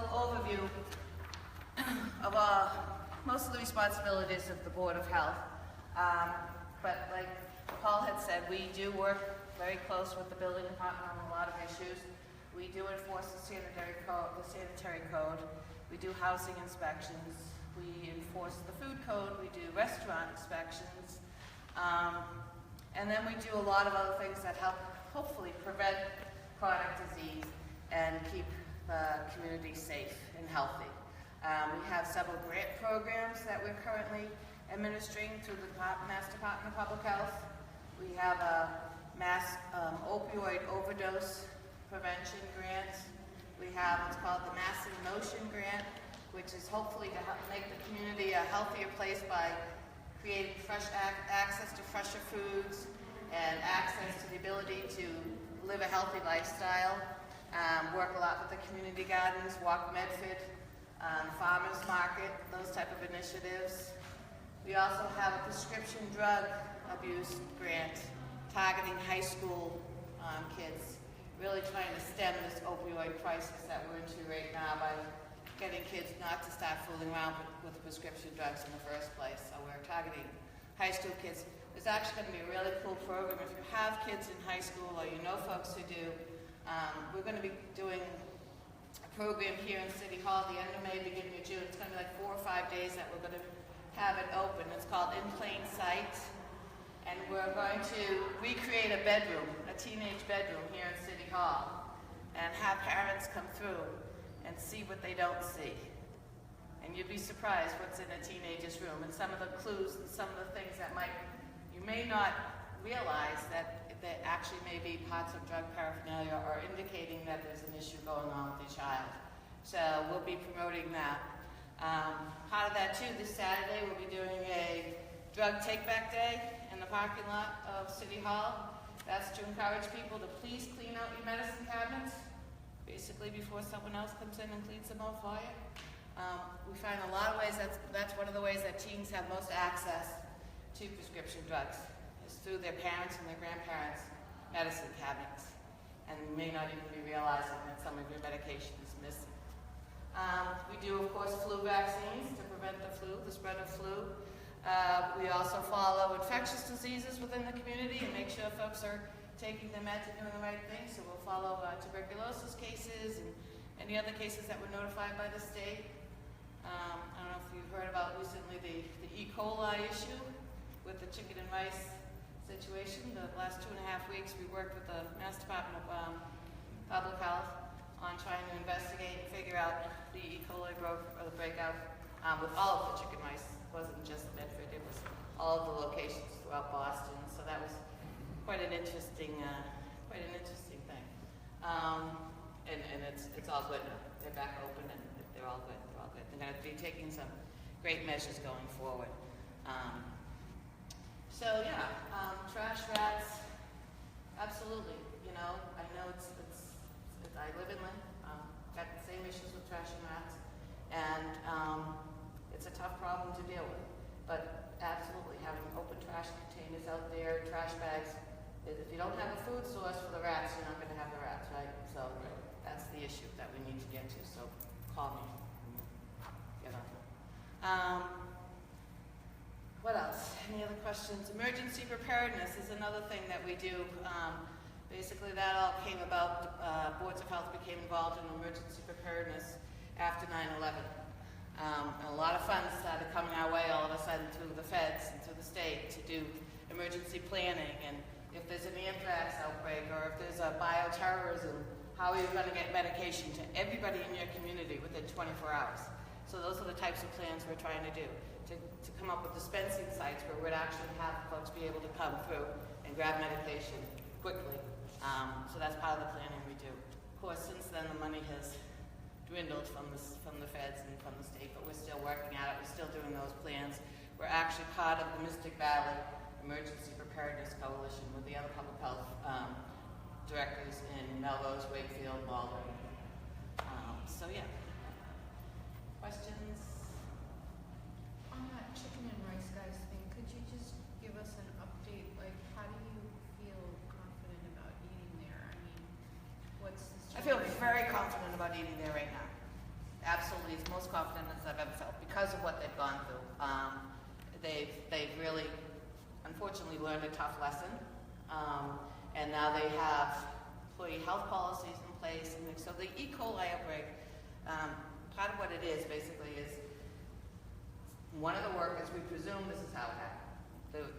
little overview of most of the responsibilities of the Board of Health. But like Paul had said, we do work very close with the building department on a lot of issues. We do enforce the sanitary code. We do housing inspections. We enforce the food code. We do restaurant inspections. And then we do a lot of other things that help hopefully prevent chronic disease and keep the community safe and healthy. We have several grant programs that we're currently administering through the Mass Department of Public Health. We have a mass opioid overdose prevention grant. We have what's called the Mass in Motion grant, which is hopefully to help make the community a healthier place by creating access to fresher foods and access to the ability to live a healthy lifestyle. Work a lot with the community gardens, Walk Medford, Farmers Market, those type of initiatives. We also have a prescription drug abuse grant targeting high school kids, really trying to stem this opioid crisis that we're into right now by getting kids not to start fooling around with prescription drugs in the first place. So we're targeting high school kids. There's actually going to be a really cool program. If you have kids in high school or you know folks who do, we're going to be doing a program here in City Hall at the end of May, beginning of June. It's going to be like 4 or 5 days that we're going to have it open. It's called In Plain Sight. And we're going to recreate a bedroom, a teenage bedroom here in City Hall, and have parents come through and see what they don't see. And you'd be surprised what's in a teenager's room and some of the clues and some of the things that you may not realize that actually may be parts of drug paraphernalia or indicating that there's an issue going on with your child. So we'll be promoting that. Part of that too, this Saturday we'll be doing a drug take-back day in the parking lot of City Hall. That's to encourage people to please clean out your medicine cabinets, basically before someone else comes in and cleans them out for you. We find a lot of ways, that's one of the ways that teens have most access to prescription drugs, is through their parents and their grandparents' medicine cabinets. And you may not even be realizing that some of your medication is missing. We do, of course, flu vaccines to prevent the spread of flu. We also follow infectious diseases within the community and make sure folks are taking the meds and doing the right thing. So we'll follow tuberculosis cases and any other cases that were notified by the state. I don't know if you've heard about recently the E. coli issue with the chicken and rice situation. The last 2.5 weeks we worked with the Mass Department of Public Health on trying to investigate and figure out the E. coli breakout with all of the chicken rice. It wasn't just Medford, it was all of the locations throughout Boston. So that was quite an interesting thing. And it's all good now. They're back open and they're all good. They're going to be taking some great measures going forward. Trash rats, absolutely. You know, I know I live in Lynn, got the same issues with trash and rats, and it's a tough problem to deal with. But absolutely, having open trash containers out there, trash bags. If you don't have a food source for the rats, you're not going to have the rats, right? So that's the issue that we need to get to. So call me. Get on it. What else? Any other questions? Emergency preparedness is another thing that we do. Basically, that all came about. Boards of Health became involved in emergency preparedness after 9/11. And a lot of funds started coming our way all of a sudden through the feds and through the state to do emergency planning. And if there's an anthrax outbreak or if there's a bioterrorism, how are you going to get medication to everybody in your community within 24 hours? So those are the types of plans we're trying to do, to come up with dispensing sites where we'd actually have folks be able to come through and grab medication quickly. So that's part of the planning we do. Of course, since then the money has dwindled from the feds and from the state, but we're still working at it. We're still doing those plans. We're actually part of the Mystic Valley Emergency Preparedness Coalition with the other public health directors in Melrose, Wakefield, Malden. So yeah. Questions? On that chicken and rice guys thing, could you just give us an update? Like, how do you feel confident about eating there? I mean, what's the story? I feel very confident about eating there right now. honestly, as most confident as I've ever felt because of what they've gone through. They've really, unfortunately, learned a tough lesson, and now they have employee health policies in place. And so the E. coli outbreak, part of what it is basically is one of the workers, we presume this is how it happened.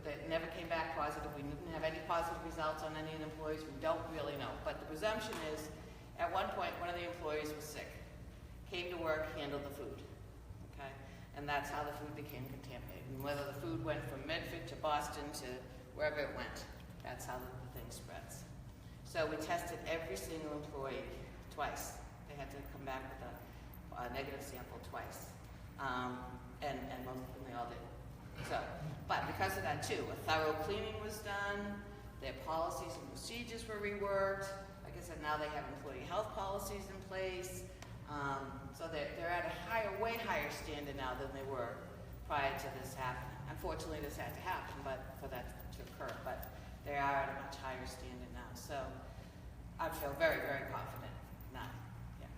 That never came back positive. We didn't have any positive results on any of the employees. We don't really know. But the presumption is, at one point, one of the employees was sick, came to work, handled the food, okay? And that's how the food became contaminated. And whether the food went from Medford to Boston to wherever it went, that's how the thing spreads. So we tested every single employee twice. They had to come back with a negative sample twice. And most of them, they all did. So, but because of that too, a thorough cleaning was done, their policies and procedures were reworked. Like I said, now they have employee health policies in place. So they're at a higher, way higher standard now than they were prior to this happening. Unfortunately, this had to happen, but for that to occur. But they are at a much higher standard now. So I feel very, very confident now. Yeah.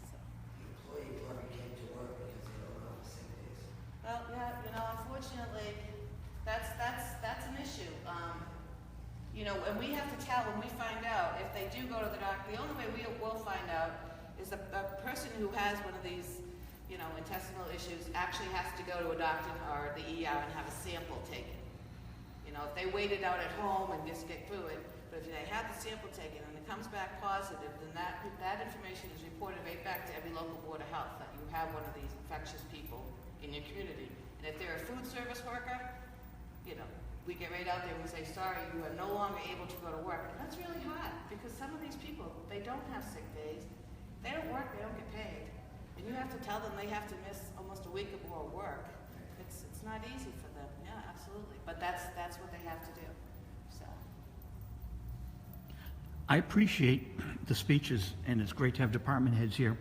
So. The employee probably came to work because they don't have sick days. Well, yeah, you know, unfortunately, that's an issue. You know, and we have to tell when we find out if they do go to the doctor. The only way we will find out is a person who has one of these, you know, intestinal issues actually has to go to a doctor or the ER and have a sample taken. You know, if they waited out at home and just get through it, but if they had the sample taken and it comes back positive, then that information is reported right back to every local board of health that you have one of these infectious people in your community. And if they're a food service worker, you know, we get right out there and we say, sorry, you are no longer able to go to work. And that's really hard because some of these people, they don't have sick days. They don't work, they don't get paid. And you have to tell them they have to miss almost a week or more of work. It's not easy for them. Yeah, absolutely. But that's what they have to do. So. I appreciate the speeches, and it's great to have department heads here.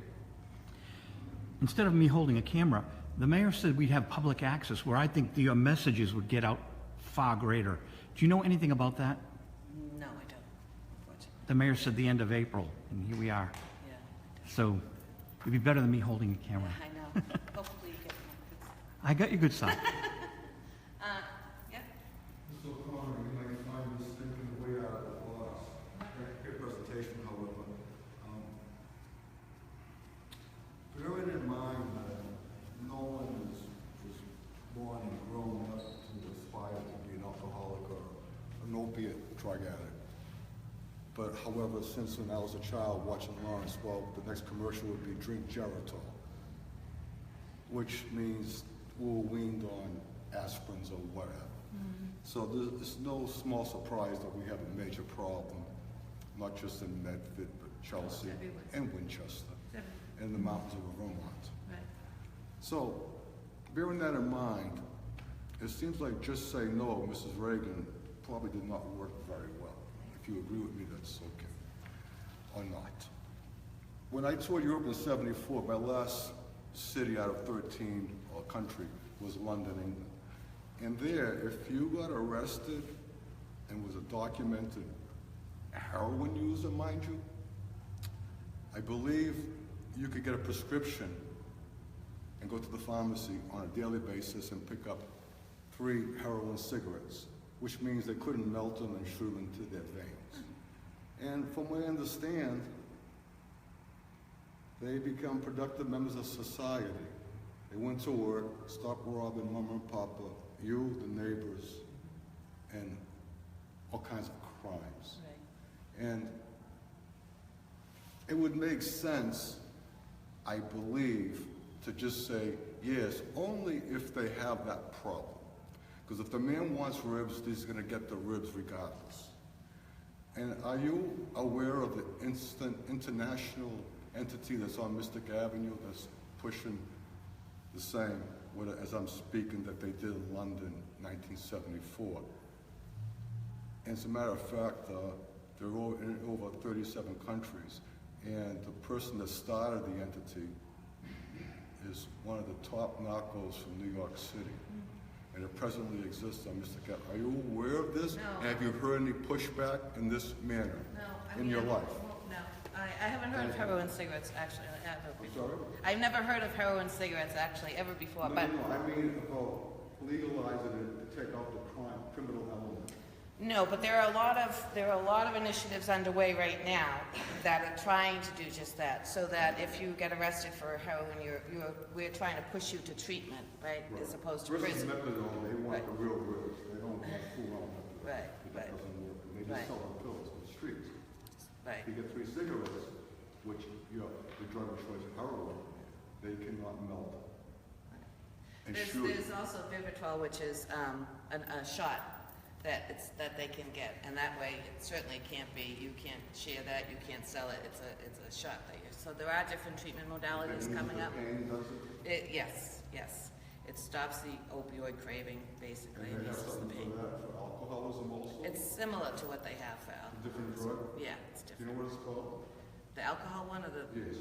Instead of me holding a camera, the mayor said we'd have public access where I think your messages would get out far greater. Do you know anything about that? No, I don't, unfortunately. The mayor said the end of April, and here we are. Yeah. So it'd be better than me holding a camera. Yeah, I know. Hopefully you get my good stuff. I got your good side. Yeah. Mr. O'Connor, you might find this thinking way out of the box. Your presentation, however, bearing in mind that no one is born and grown up to aspire to be an alcoholic or an opiate drug addict. But however, since when I was a child watching Lawrence, well, the next commercial would be drink Geritol, which means we're weaned on aspirins or whatever. So it's no small surprise that we have a major problem, not just in Medford, but Chelsea and Winchester, and the mountains of Vermont. Right. So, bearing that in mind, it seems like just say no, Mrs. Reagan, probably did not work very well. If you agree with me, that's okay, or not. When I toured Europe in '74, my last city out of 13 or country was London, England. And there, if you got arrested and was a documented heroin user, mind you, I believe you could get a prescription and go to the pharmacy on a daily basis and pick up 3 heroin cigarettes, which means they couldn't melt them and shoot them into their veins. And from what I understand, they become productive members of society. They went to work, stopped robbing mama and papa, you, the neighbors, and all kinds of crimes. Right. And it would make sense, I believe, to just say, yes, only if they have that problem. Because if the man wants ribs, he's going to get the ribs regardless. And are you aware of the international entity that's on Mystic Avenue that's pushing the same, as I'm speaking, that they did in London in 1974? And as a matter of fact, they're in over 37 countries. And the person that started the entity is one of the top narcos from New York City. And it presently exists on Mystic Avenue. Are you aware of this? No. And have you heard any pushback in this manner No. in your life? No. I haven't heard of heroin cigarettes actually ever I'm before. sorry? I've never heard of heroin cigarettes actually ever before, but No, I mean about legalizing it to take out the criminal element. no, but there are a lot of initiatives underway right now that are trying to do just that. So that if you get arrested for heroin, we're trying to push you to treatment, right, as opposed to Versus prison. methadone, they want Right. the real drugs. They don't want full-on methadone. Right, That right. doesn't work. And they Right. just sell the pills on the streets. Right. If you get 3 cigarettes, which, the drug of choice is heroin, they cannot melt. And shoot. There's also Vivitrol, which is a shot that they can get, and that way it certainly can't be. You can't share that. You can't sell it. It's a shot that you. So there are different treatment modalities coming up. Pain, does it? Yes. It stops the opioid craving basically. And And they have eases the something pain. for that, for alcoholism also? It's similar to what they have for A alcohol. different drug? Yeah, it's Do you different. know what it's called? The alcohol one or the? Yes.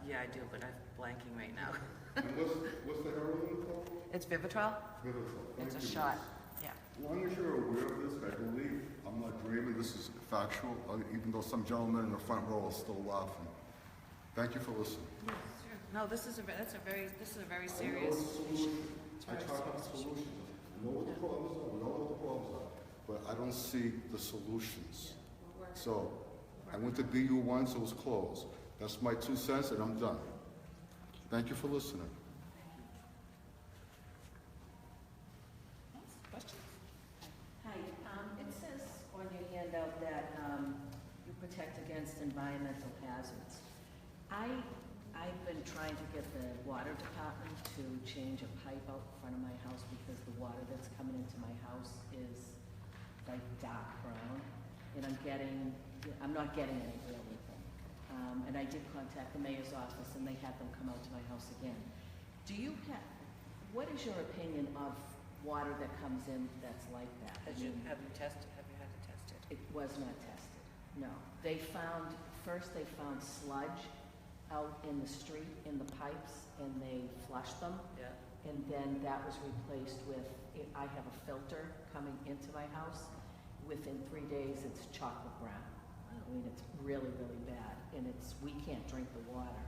Yeah, I do, but I'm blanking right now. And what's the heroin called? It's Vivitrol. Vivitrol. It's a Thank you. shot. Yeah. As long as you're aware of this, I believe, I'm not dreaming, this is factual, even though some gentlemen in the front row are still laughing. Thank you for listening. No, this is a very I serious know issue. it's I talk about solutions. I know what the problems are, we all know what the problems are, but I don't see the solutions. So, I went to BU once, it was closed. That's my 2 cents and I'm done. Thank you for listening. Questions? Hi, it says on your handout that you protect against environmental hazards. I've been trying to get the water department to change a pipe out in front of my house because the water that's coming into my house is like dark brown, and I'm not getting anywhere with them. And I did contact the mayor's office, and they had them come out to my house again. What is your opinion of water that comes in that's like that? Have you had to test it? It was not tested, no. First they found sludge out in the street, in the pipes, and they flushed them. Yeah. And then that was replaced with, I have a filter coming into my house. Within 3 days, it's chocolate brown. I mean, it's really, really bad, and we can't drink the water.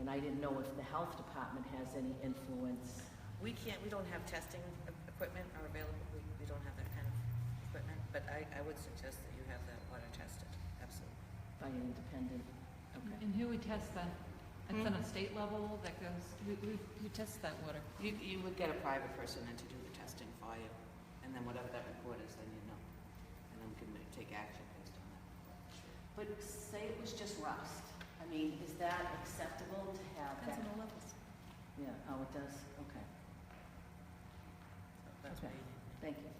And I didn't know if the health department has any influence. We don't have testing equipment or available, we don't have that kind of equipment, but I would suggest that you have that water tested, absolutely. By an independent, okay. And who would test that? It's on a state level that goes, who tests that water? You would get a private person in to do the testing for you, and then whatever that report is, then you know. And then we can take action based on that. But say it was just rust. I mean, is that acceptable to have that? Depends on the levels. Yeah, oh, it does, okay. That's Okay. what you need. Thank you.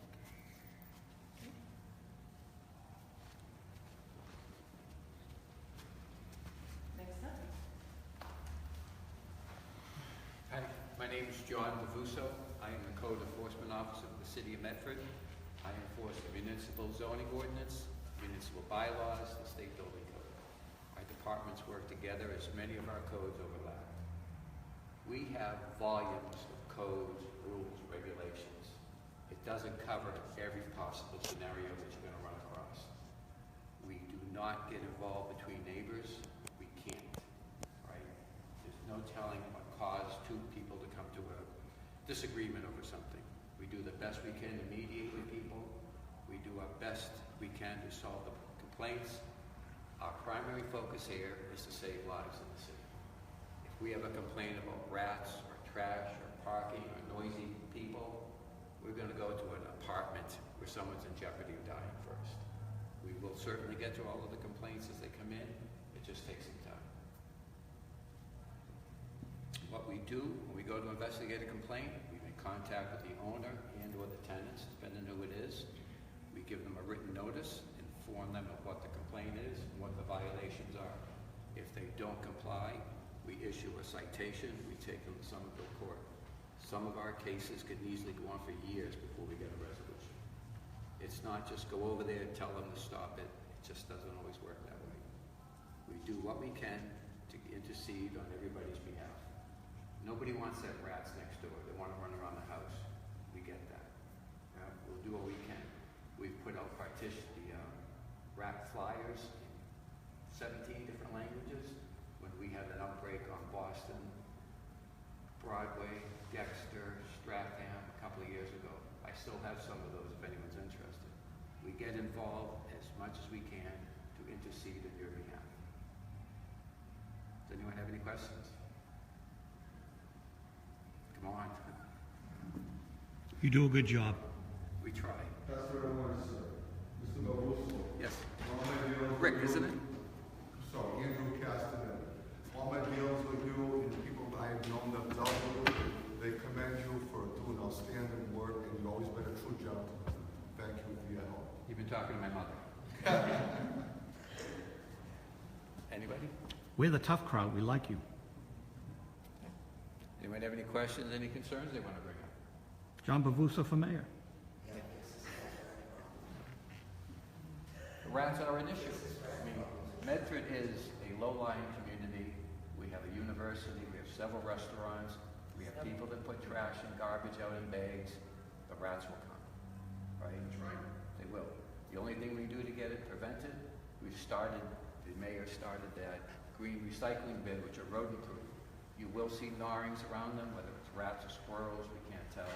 Next up. Hi, my name is John Bavuso. I am the Code Enforcement Officer of the City of Medford. I enforce the municipal zoning ordinance, municipal bylaws, the state building code. Our departments work together as many of our codes overlap. We have volumes of codes, rules, regulations. It doesn't cover every possible scenario that you're going to run across. We do not get involved between neighbors. We can't, right? There's no telling what caused two people to come to a disagreement over something. We do the best we can to mediate with people. We do our best we can to solve the complaints. Our primary focus here is to save lives in the city. If we have a complaint about rats or trash or parking or noisy people, we're going to go to an apartment where someone's in jeopardy of dying first. We will certainly get to all of the complaints as they come in. It just takes some time. What we do when we go to investigate a complaint, we make contact with the owner and or the tenants, depending on who it is. We give them a written notice, inform them of what the complaint is and what the violations are. If they don't comply, we issue a citation, we take them to Somerville Court. Some of our cases could easily go on for years before we get a resolution. It's not just go over there and tell them to stop it. It just doesn't always work that way. We do what we can to intercede on everybody's behalf. Nobody wants that rats next door. They want to run around the house. We get that. We'll do what we can. We've put out rat flyers in 17 still have some of those if anyone's interested. We get involved as much as we can to intercede on your behalf. Does anyone have any questions? Come on. You do a good job. We try. That's what I want to say. Mr. Bavuso. Yes. All my deals Rick, with isn't you- it? Sorry, Andrew Castaneda. All my deals with you and the people I have known that dealt with you, they commend you for doing outstanding work, and you've always been a true gentleman. Thank you for your help. You've been talking to my mother. Anybody? We're the tough crowd. We like you. Anyone have any questions, any concerns they want to bring up? John Bavuso for mayor. The rats are an issue. I mean, Medford is a low-lying community. We have a university, we have several restaurants, we have people that put trash and garbage out in bags. The rats will come, right? They will. The only thing we do to get it prevented, the mayor started that green recycling bin, which are rodent-proof. You will see gnawings around them, whether it's rats or squirrels, we can't tell.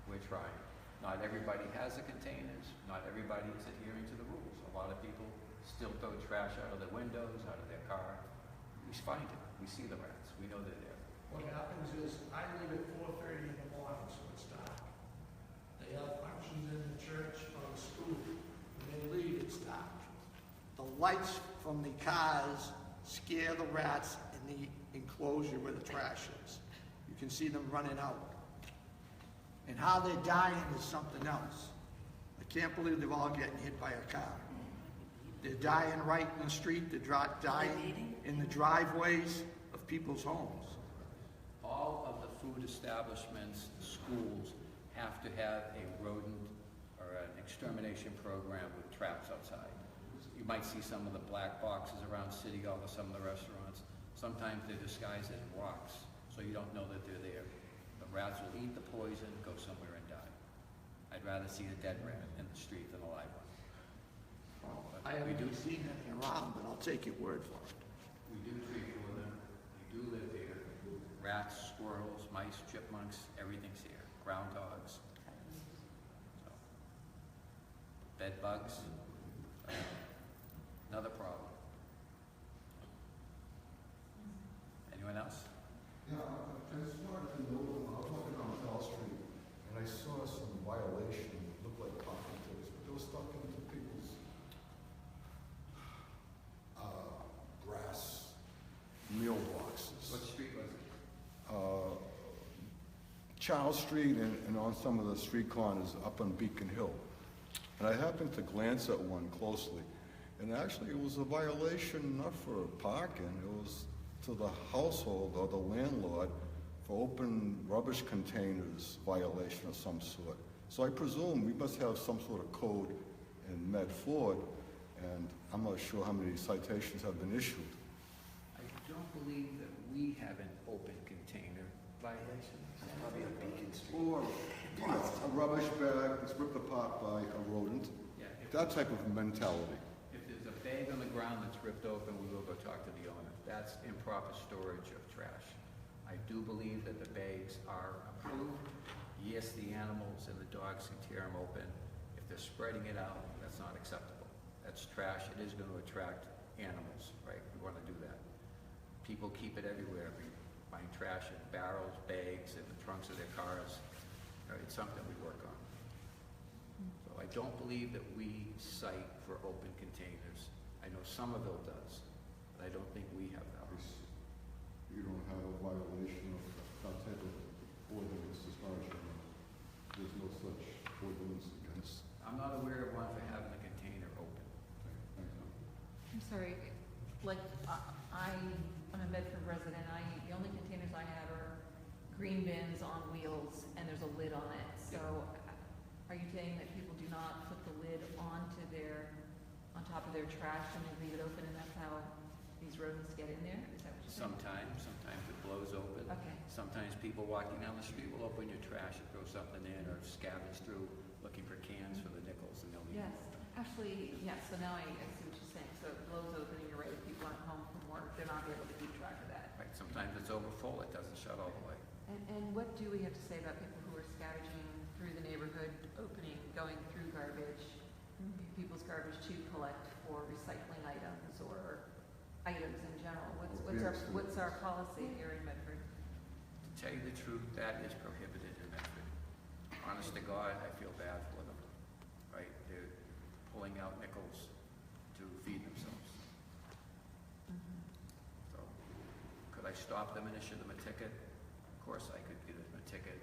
We're trying. Not everybody has the containers. Not everybody is adhering to the rules. A lot of people still throw trash out of their windows, out of their car. We find it. We see the rats. We know they're there. What happens is, I leave at 4:30 in the morning, so it's dark. They have functions in the church or the school. When they leave, it's dark. The lights from the cars scare the rats in the enclosure where the trash is. You can see them running out. And how they're dying is something else. I can't believe they're all getting hit by a car. They're dying right in the street, they're dying in the driveways of people's homes. All of the food establishments, schools, have to have a rodent or an extermination program with traps outside. You might see some of the black boxes around City Hall or some of the restaurants. Sometimes they're disguised as rocks, so you don't know that they're there. The rats will eat the poison, go somewhere and die. I'd rather see a dead rat in the street than a live one. But I haven't seen any around, but I'll take your word for it. we do treat for them. We do live here. Rats, squirrels, mice, chipmunks, everything's here. Groundhogs. So, bed bugs. Another problem. Anyone else? Yeah, I just wanted to know, I was walking down Fell Street, and I saw some violation, looked like parking tickets, but they were stuck into people's brass mailboxes. What street was it? Charles Street and on some of the street corners up on Beacon Hill. And I happened to glance at one closely, and actually it was a violation not for parking, it was to the household or the landlord for open rubbish containers violation of some sort. So I presume we must have some sort of code in Medford, and I'm not sure how many citations have been issued. I don't believe that we have an open container violation. Probably a beacon street. Or, you know, a rubbish bag that's ripped apart by a rodent, Yeah, that type of mentality. if there's a bag on the ground that's ripped open, we will go talk to the owner. That's improper storage of trash. I do believe that the bags are approved. Yes, the animals and the dogs can tear them open. If they're spreading it out, that's not acceptable. That's trash. It is going to attract animals, right? We want to do that. People keep it everywhere. We find trash in barrels, bags, in the trunks of their cars. It's something we work on. So I don't believe that we cite for open containers. I know Somerville does, but I don't think we have that. You don't have a violation of that type of ordinance as far as you know. There's no such ordinance against. I'm not aware of one for having a container open. Thank you. I'm sorry, like, I'm a Medford resident, the only containers I have are green bins on wheels, and there's a lid on it. So, are you saying that people do not put the lid on top of their trash and they leave it open, and that's how these rodents get in there? Is that what you're saying? Sometimes it blows open. Okay. Sometimes people walking down the street will open your trash and throw something in, or scavenge through looking for cans for the nickels, and they'll leave Yes, it open. actually, yes, so now I see what you're saying. So it blows open, and you're right, if people aren't home from work, they're not able to keep track of that. Right, sometimes it's over full, it doesn't shut all the way. And what do we have to say about people who are scavenging through the neighborhood, opening, going through garbage, people's garbage to collect for recycling items or items in general. What's our policy here in Medford? To tell you the truth, that is prohibited in Medford. Honest to God, I feel bad for them, right? They're pulling out nickels to feed themselves. So, could I stop them and issue them a ticket? Of course I could give them a ticket.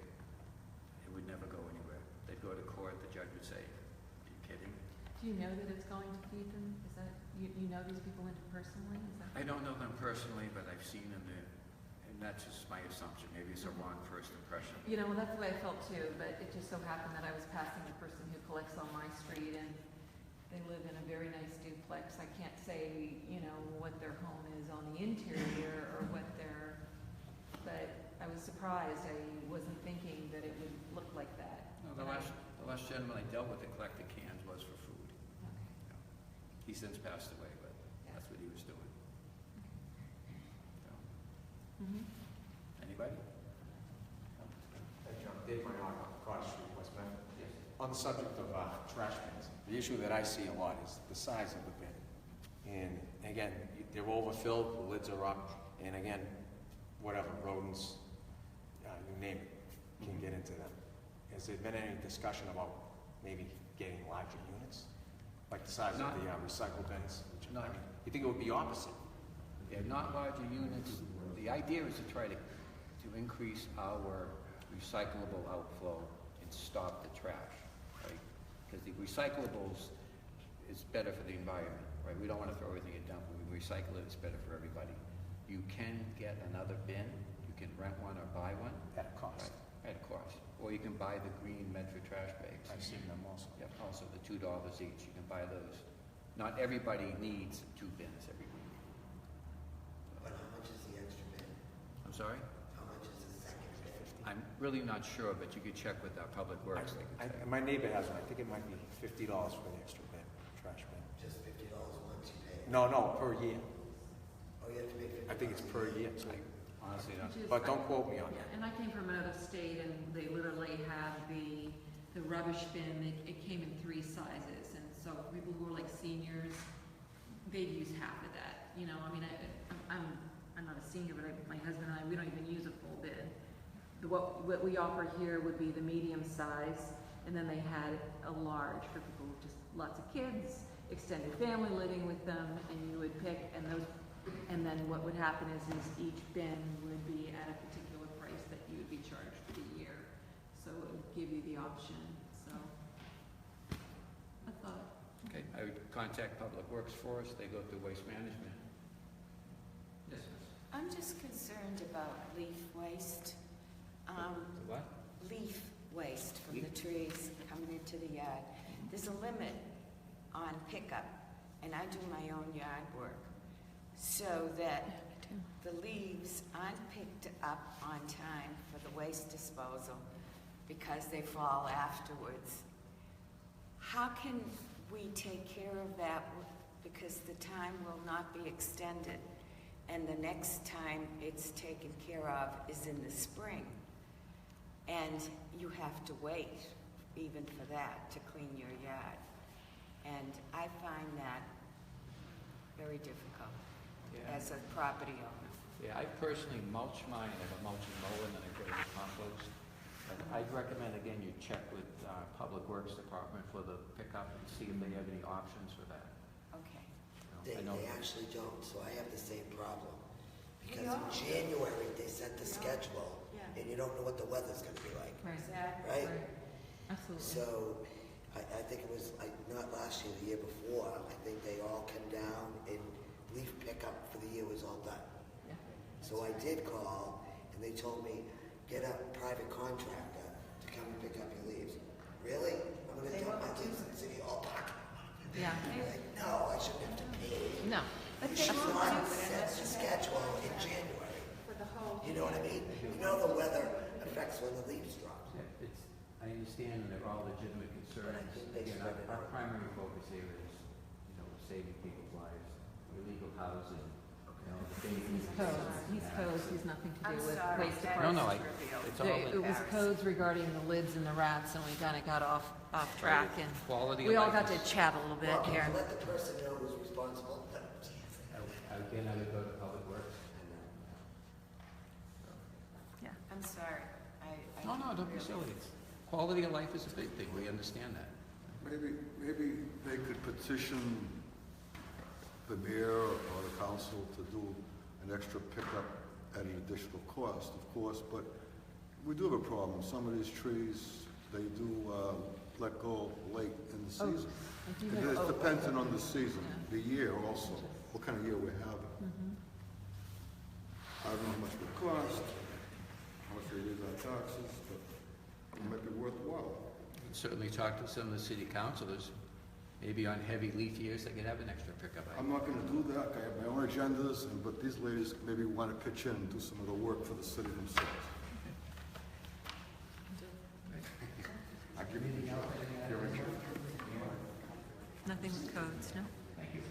It would never go anywhere. They'd go to court, the judge would say, are you kidding? Do you know that it's going to feed them? Is that, you know these people personally? Is that? I don't know them personally, but I've seen them there, and that's just my assumption. Maybe it's a wrong first impression. You know, well, that's the way I felt too, but it just so happened that I was passing the person who collects on my street, and they live in a very nice duplex. I can't say, you know, what their home is on the interior or what their, but I was surprised. I wasn't thinking that it would look like that. No, the last gentleman I dealt with that collected cans was for food. Okay. He's since passed away, but that's what he was doing. So, anybody? Hey, John, Dave Mayock, Cottage Street, West Medford. Yes. On the subject of trash bins, the issue that I see a lot is the size of the bin. And again, they're overfilled, the lids are up, and again, whatever, rodents, you name it, can get into them. Has there been any discussion about maybe getting larger units? Like the size of the recycle bins? I mean, you think it would be opposite? Yeah, not larger units. The idea is to try to increase our recyclable outflow and stop the trash, right? Because the recyclables is better for the environment, right? We don't want to throw everything in dump. When we recycle it, it's better for everybody. You can get another bin. You can rent one or buy one. At a cost. Right, at a cost. Or you can buy the green Medford trash bags. I've seen them also. Yep, also the $2 each. You can buy those. Not everybody needs 2 bins every week. But how much is the extra bin? I'm sorry? How much is the second bin? I'm really not sure, but you could check with our public works. They can tell you. My neighbor has one. I think it might be $50 for the extra bin, trash bin. Just $50 once you pay? No, per year. Oh, you have to pay $50? I think it's per year. So. Honestly, not. But don't quote me on Yeah, that. and I came from another state, and they literally had the rubbish bin. It came in 3 sizes, and so people who are like seniors, they'd use half of that. You know, I mean, I'm not a senior, but my husband and I, we don't even use a full bin. What we offer here would be the medium size, and then they had a large for people with just lots of kids, extended family living with them, and you would pick, and then what would happen is each bin would be at a particular price that you would be charged for the year. So it would give you the option, so. I thought. Okay, I would contact Public Works for us. They go through waste management. Yes. I'm just concerned about leaf waste. The what? Leaf waste from the trees coming into the yard. There's a limit on pickup, and I do my own yard work, so that the leaves aren't picked up on time for the waste disposal because they fall afterwards. How can we take care of that? Because the time will not be extended, and the next time it's taken care of is in the spring. And you have to wait even for that to clean your yard. And I find that very difficult as a property owner. Yeah, I personally mulch mine. I have a mulching mower, and then I put it in compost. But I'd recommend, again, you check with Public Works Department for the pickup and see if they have any options for that. Okay. They I know. actually don't, so I have the same problem. Because in January, they set the schedule, and you don't know what the weather's gonna be like, Exactly. right? Absolutely. So, I think it was, not last year, the year before, I think they all came down and leaf pickup for the year was all done. Yeah. So I did call, and they told me, get a private contractor to come and pick up your leaves. Really? I'm gonna dump my leaves in the city hall parking lot. Yeah. Like, no, I shouldn't have to pay. No. But You they should won't not do it set unless the you schedule in January. for the whole. You know what I mean? You know the weather affects when the leaves drop. Yeah, I understand, and they're all legitimate concerns. But I think they Again, spread it our out. primary focus here is, saving people's lives, illegal housing, He's codes, he's nothing to I'm do with sorry, waste that No, department. no, is trivial. it's all It was embarrassing. codes regarding the lids and the rats, and we kinda got off track, and Quality of we all life got to is- chat a little bit Well, can here. you let the person know who's responsible? Again, I would go to Public Works. Yeah. I'm sorry. I No, no, don't be really- silly. Quality of life is a big thing, we understand that. Maybe they could petition the mayor or the council to do an extra pickup at an additional cost, of course, but we do have a problem. Some of these trees, they do let go late in the Oh, season. like you And have- it's dependent on the season, Yeah. the year also, what kind of year we're having. I don't know how much it would cost, how much they raise our taxes, but it might be worthwhile. We'd certainly talk to some of the city councilors, maybe on heavy leaf years, they could have an extra pickup. I'm not gonna do that, I have my own agendas, but these ladies maybe wanna pitch in and do some of the work for the city themselves. I give you the job. You're in charge. Nothing with codes, no? Thank you.